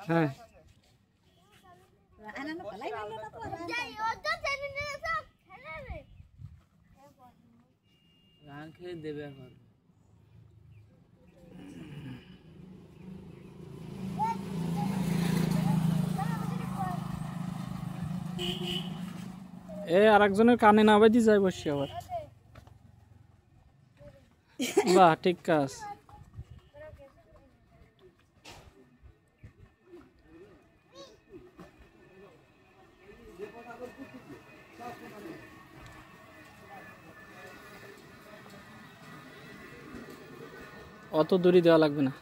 হ্যাঁ দেবে এখন এ আরেকজনের কানে না বাজি যায় বসে আবার বাহ ঠিক কাজ অত দূরই দেওয়া লাগবে না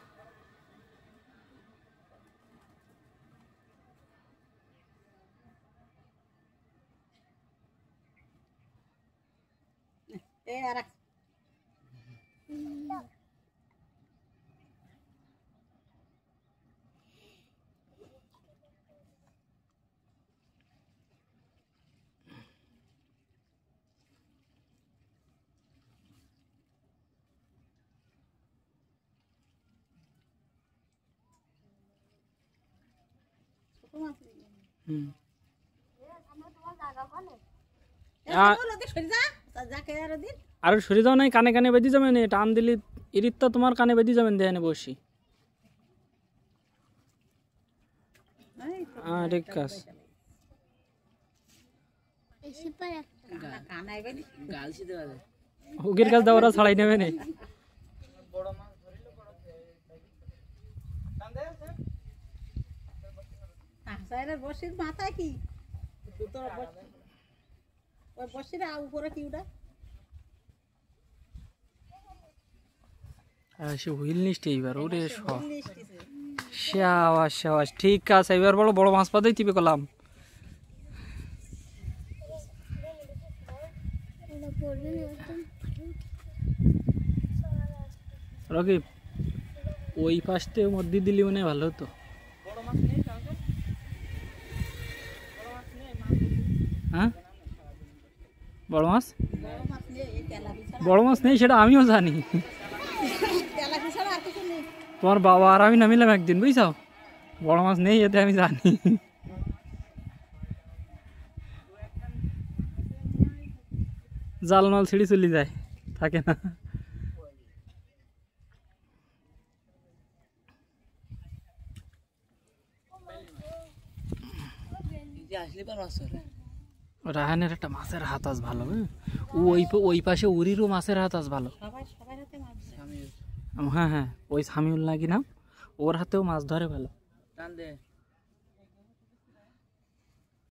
আর সরে যাও নাই কানে কানে বেঁধে যাবেন টান দিলি ইরিতটা তোমার কানে বেঁধে যাবেন দেখানে বসি হ্যাঁ ঠিক কাজ হুগির কাজ দেওয়া ছাড়াই নেবে না সে হুইল নিচ্ছে এইবার ওরে শাবাশ শাবাশ ঠিক আছে এবার বড় বড় মাছ পাতেই টিপে করলাম রকিব ওই পাশে মধ্যে দিলি মনে ভালো হতো হ্যাঁ বড় মাছ নেই সেটা আমিও জানি তোমার বাবা আর আমি নামিলাম একদিন বুঝছাও বড় মাছ নেই এতে আমি জানি জাল মাল ছিঁড়ি চলে যায় থাকে না রাহানের একটা মাছের হাত আজ ভালো ওই পাশে উরিরও মাছের হাত আজ ভালো হ্যাঁ হ্যাঁ ওই সামিউল নাকি নাম ওর হাতেও মাছ ধরে ভালো